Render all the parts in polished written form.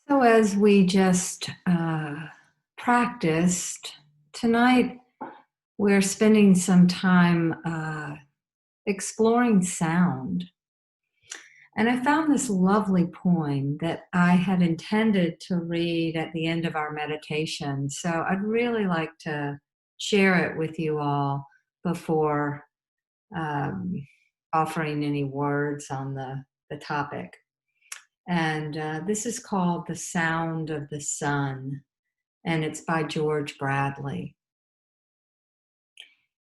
So, as we just practiced, tonight we're spending some time exploring sound. And I found this lovely poem that I had intended to read at the end of our meditation. So, I'd really like to share it with you all before um, offering any words on the topic. And this is called The Sound of the Sun, and it's by George Bradley.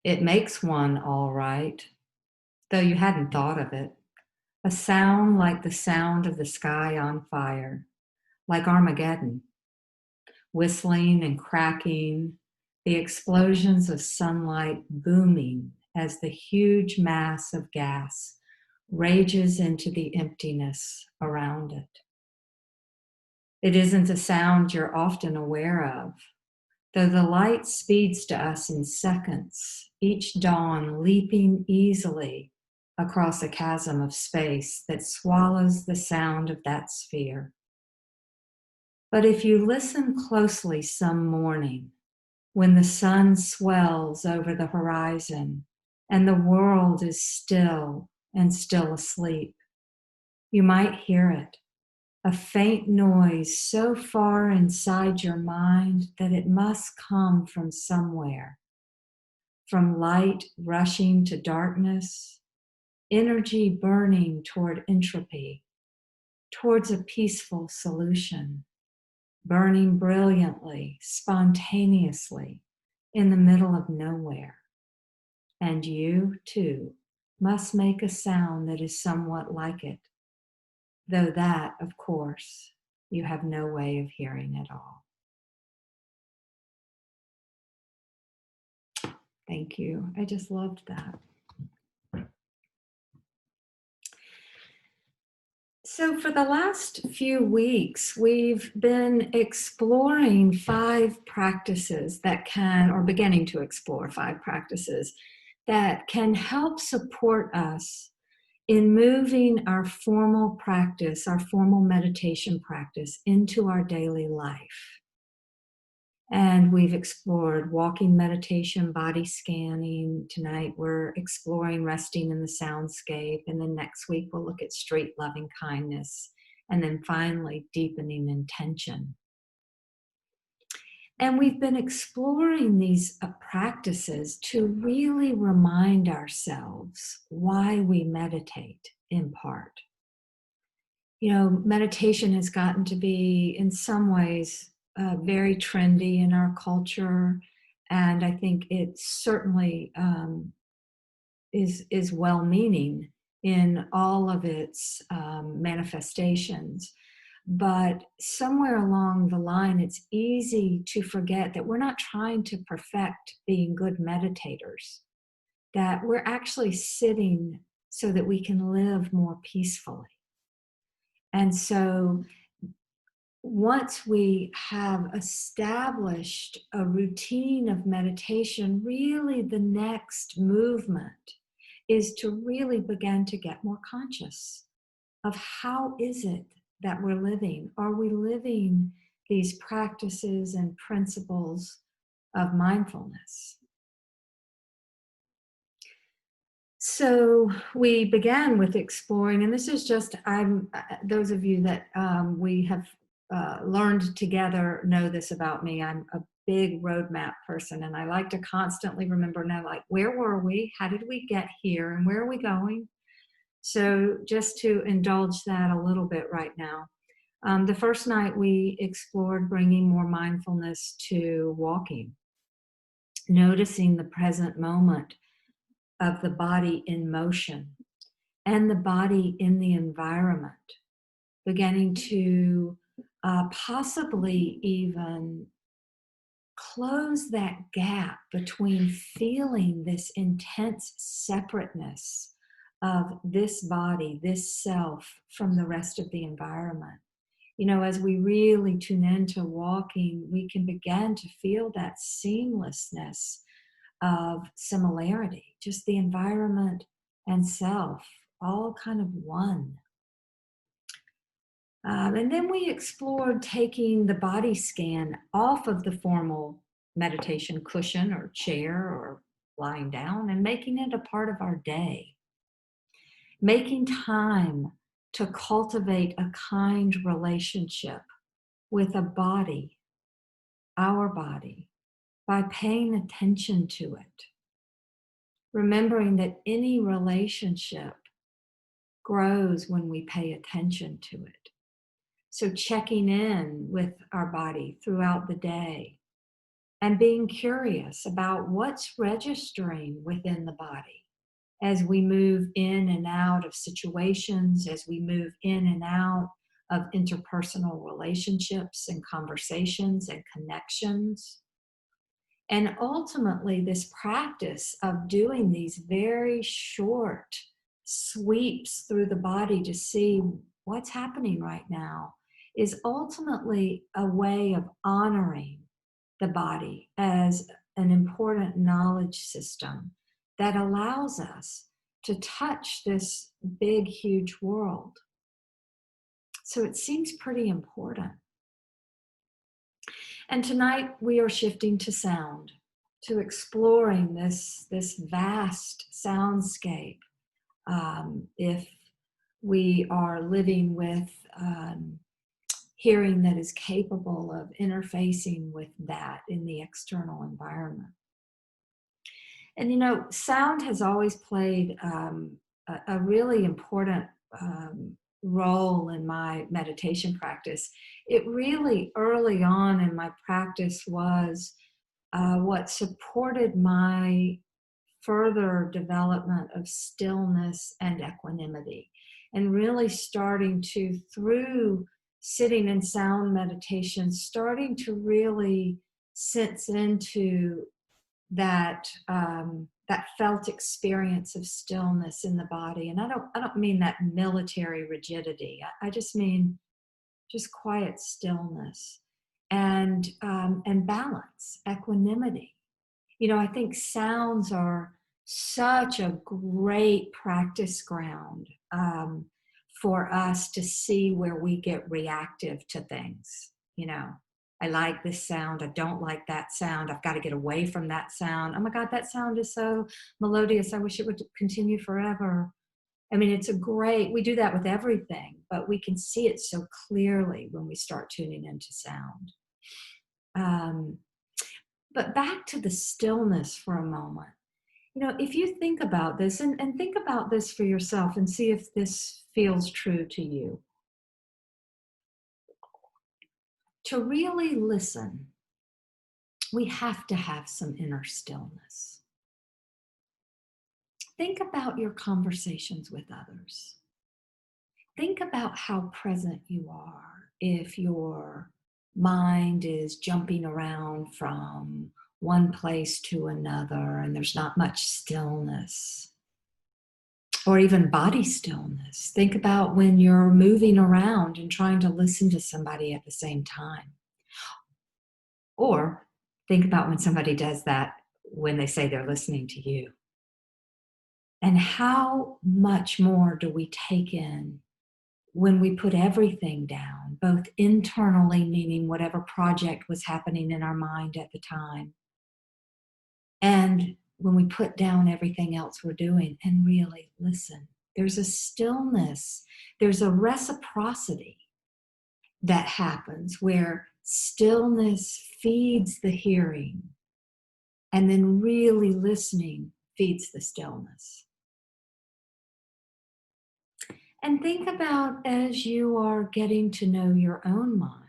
It makes one all right, though you hadn't thought of it. A sound like the sound of the sky on fire, like Armageddon, whistling and cracking, the explosions of sunlight booming as the huge mass of gas rages into the emptiness around it. It isn't a sound you're often aware of, though the light speeds to us in seconds, each dawn leaping easily across a chasm of space that swallows the sound of that sphere. But if you listen closely some morning, when the sun swells over the horizon and the world is still and still asleep, you might hear it. A faint noise so far inside your mind that it must come from somewhere, from light rushing to darkness, energy burning toward entropy, towards a peaceful solution, burning brilliantly, spontaneously, in the middle of nowhere. And you, too, must make a sound that is somewhat like it, though that, of course, you have no way of hearing at all. Thank you. I just loved that. So, for the last few weeks, we've been exploring 5 practices that can, or beginning to explore 5 practices that can help support us in moving our formal practice, our formal meditation practice, into our daily life. And we've explored walking meditation, body scanning. Tonight we're exploring resting in the soundscape. And then next week we'll look at street loving kindness. And then finally, deepening intention. And we've been exploring these practices to really remind ourselves why we meditate in part. You know, meditation has gotten to be, in some ways, very trendy in our culture, and I think it certainly is well-meaning in all of its manifestations. But somewhere along the line, it's easy to forget that we're not trying to perfect being good meditators, that we're actually sitting so that we can live more peacefully. And so once we have established a routine of meditation, really the next movement is to really begin to get more conscious of how is it that we're living. Are we living these practices and principles of mindfulness? So we began with exploring, and this is just, those of you that we have learned together know this about me. I'm a big roadmap person, and I like to constantly remember now, like, where were we? How did we get here? And where are we going? So just to indulge that a little bit right now. The first night we explored bringing more mindfulness to walking, noticing the present moment of the body in motion and the body in the environment, beginning to possibly even close that gap between feeling this intense separateness of this body, this self, from the rest of the environment. You know, as we really tune into walking, we can begin to feel that seamlessness of similarity, just the environment and self, all kind of one. And then we explored taking the body scan off of the formal meditation cushion or chair or lying down and making it a part of our day, making time to cultivate a kind relationship with a body, our body, by paying attention to it, remembering that any relationship grows when we pay attention to it. So, checking in with our body throughout the day and being curious about what's registering within the body as we move in and out of situations, as we move in and out of interpersonal relationships and conversations and connections. And ultimately, this practice of doing these very short sweeps through the body to see what's happening right now is ultimately a way of honoring the body as an important knowledge system that allows us to touch this big, huge world. So it seems pretty important. And tonight we are shifting to sound, to exploring this vast soundscape. If we are living with hearing that is capable of interfacing with that in the external environment. And sound has always played a really important role in my meditation practice. It really early on in my practice was what supported my further development of stillness and equanimity, and really starting to, through sitting in sound meditation, starting to really sense into that that felt experience of stillness in the body. And I don't mean that military rigidity. I just mean just quiet stillness and balance, equanimity. I think sounds are such a great practice ground for us to see where we get reactive to things. I like this sound. I don't like that sound. I've got to get away from that sound. Oh my God, that sound is so melodious. I wish it would continue forever. I mean, we do that with everything, but we can see it so clearly when we start tuning into sound. But back to the stillness for a moment. If you think about this and think about this for yourself and see if this feels true to you. To really listen, we have to have some inner stillness. Think about your conversations with others. Think about how present you are if your mind is jumping around from one place to another and there's not much stillness. Or even body stillness. Think about when you're moving around and trying to listen to somebody at the same time. Or think about when somebody does that when they say they're listening to you. And how much more do we take in when we put everything down, both internally, meaning whatever project was happening in our mind at the time, and when we put down everything else we're doing and really listen. There's a stillness, there's a reciprocity that happens where stillness feeds the hearing, and then really listening feeds the stillness. And think about as you are getting to know your own mind.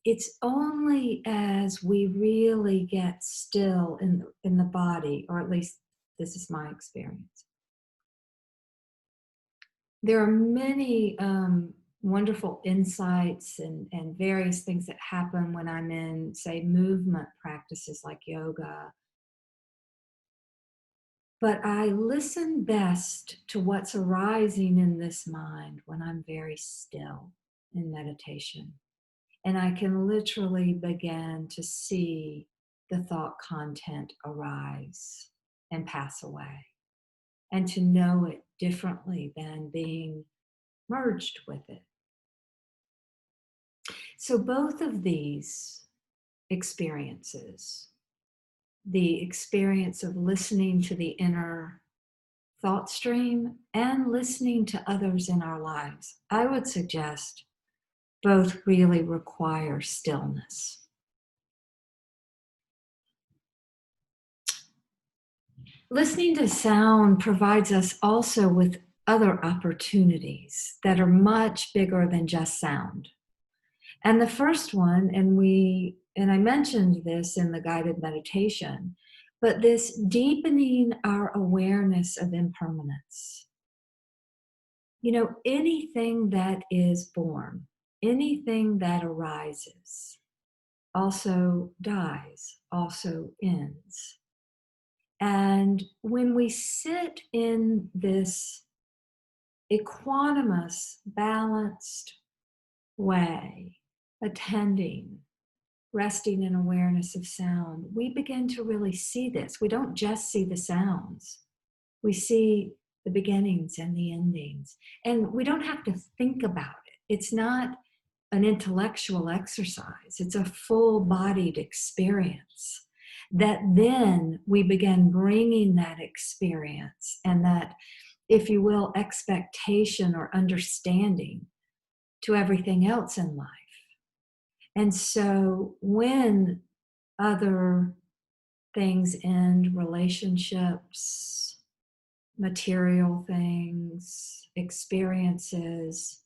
It's only as we really get still in the body, or at least this is my experience. There are many wonderful insights and various things that happen when I'm in, say, movement practices like yoga. But I listen best to what's arising in this mind when I'm very still in meditation. And I can literally begin to see the thought content arise and pass away, and to know it differently than being merged with it. So, both of these experiences, the experience of listening to the inner thought stream and listening to others in our lives, I would suggest both really require stillness. Listening to sound provides us also with other opportunities that are much bigger than just sound. And the first one, and I mentioned this in the guided meditation, but this deepening our awareness of impermanence. You know, anything that is born, anything that arises, also dies, also ends. And when we sit in this equanimous, balanced way, attending, resting in awareness of sound, we begin to really see this. We don't just see the sounds, we see the beginnings and the endings. And we don't have to think about it. It's not an intellectual exercise, it's a full bodied experience. That then we begin bringing that experience and that, if you will, expectation or understanding to everything else in life. And so when other things end, relationships, material things, experiences,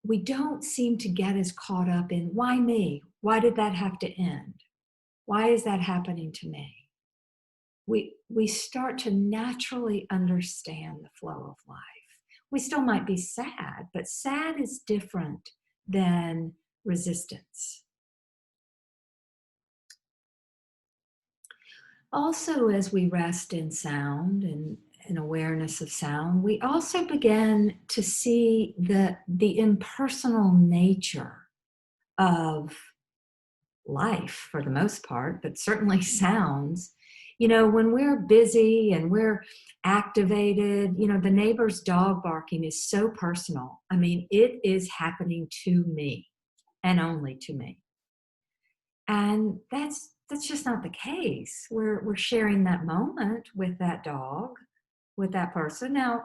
we don't seem to get as caught up in, why me? Why did that have to end? Why is that happening to me? We start to naturally understand the flow of life. We still might be sad, but sad is different than resistance. Also, as we rest in sound and in awareness of sound, we also begin to see the impersonal nature of life for the most part, but certainly sounds. You know, when we're busy and we're activated, you know, the neighbor's dog barking is so personal. I mean, it is happening to me and only to me. And that's just not the case. We're sharing that moment with that dog, with that person. Now,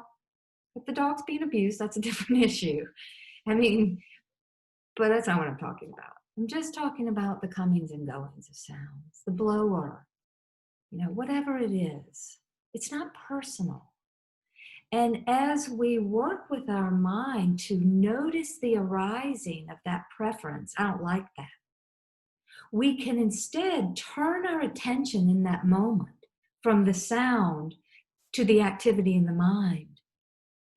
if the dog's being abused, that's a different issue. I mean, but that's not what I'm talking about. I'm just talking about the comings and goings of sounds, the blower, you know, whatever it is. It's not personal. And as we work with our mind to notice the arising of that preference, I don't like that, we can instead turn our attention in that moment from the sound to the activity in the mind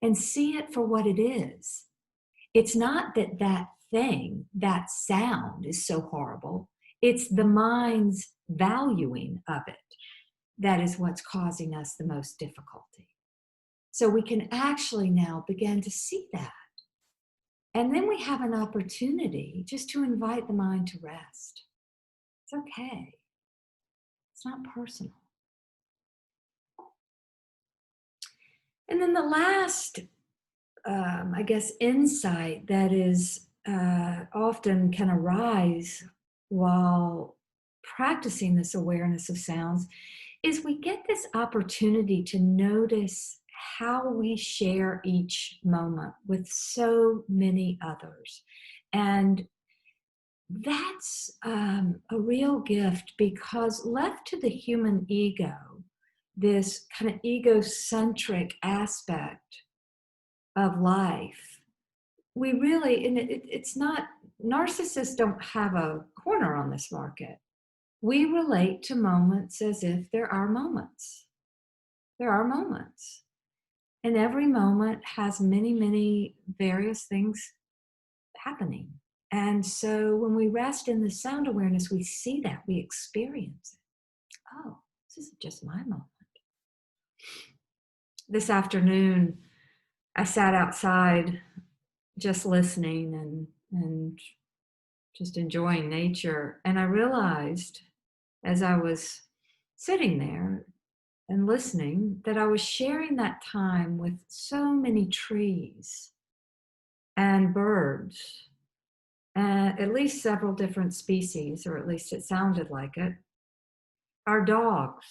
and see it for what it is. It's not that that thing, that sound is so horrible. It's the mind's valuing of it that is what's causing us the most difficulty. So we can actually now begin to see that. And then we have an opportunity just to invite the mind to rest. It's okay. It's not personal. And then the last, I guess, insight that is often can arise while practicing this awareness of sounds is we get this opportunity to notice how we share each moment with so many others. And that's a real gift, because left to the human ego, this kind of egocentric aspect of life, we really, and it's not, narcissists don't have a corner on this market. We relate to moments as if there are moments. There are moments. And every moment has many, many various things happening. And so when we rest in the sound awareness, we see that, we experience it. Oh, this is just my moment. This afternoon, I sat outside just listening and just enjoying nature. And I realized as I was sitting there and listening that I was sharing that time with so many trees and birds, and at least several different species, or at least it sounded like it. Our dogs,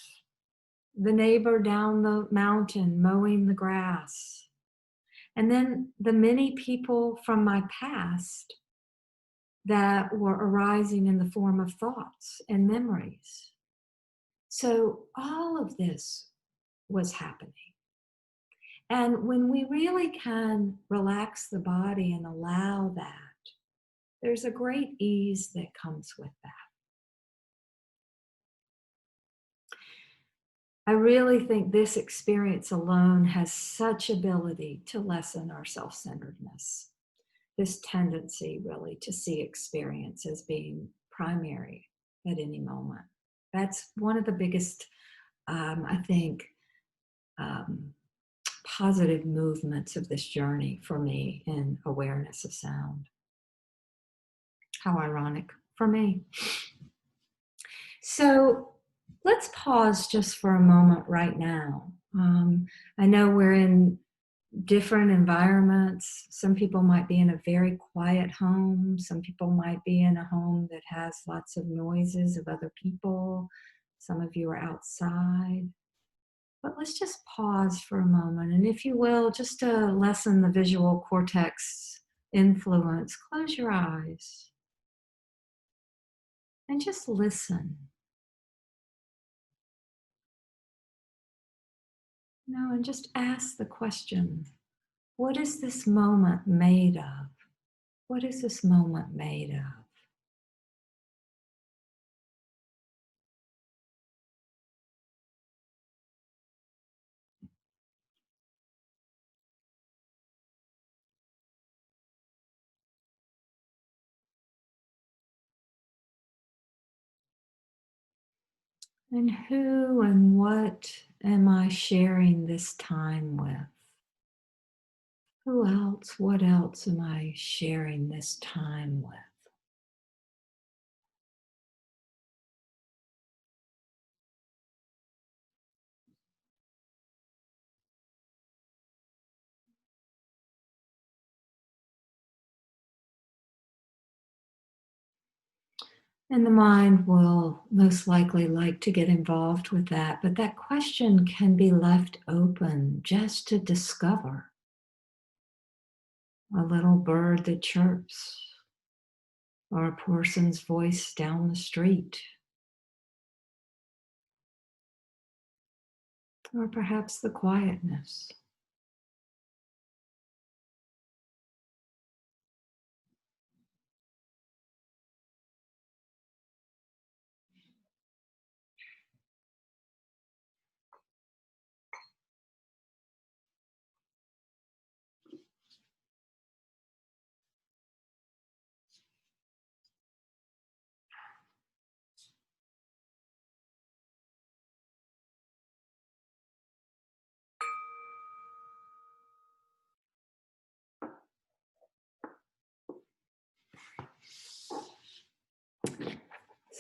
the neighbor down the mountain mowing the grass, and then the many people from my past that were arising in the form of thoughts and memories. So all of this was happening. And when we really can relax the body and allow that, there's a great ease that comes with that. I really think this experience alone has such ability to lessen our self-centeredness, this tendency really to see experience as being primary at any moment. That's one of the biggest, I think, um, positive movements of this journey for me in awareness of sound. How ironic for me. So let's pause just for a moment right now. I know we're in different environments. Some people might be in a very quiet home. Some people might be in a home that has lots of noises of other people. Some of you are outside. But let's just pause for a moment. And if you will, just to lessen the visual cortex influence, close your eyes and just listen. And just ask the question, what is this moment made of? What is this moment made of? And who and what am I sharing this time with? Who else, what else am I sharing this time with? And the mind will most likely like to get involved with that, but that question can be left open just to discover a little bird that chirps, or a person's voice down the street, or perhaps the quietness.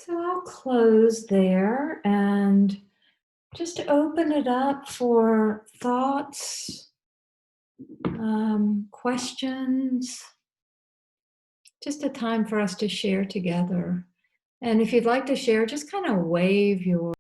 So I'll close there and just open it up for thoughts, questions, just a time for us to share together. And if you'd like to share, just kind of wave your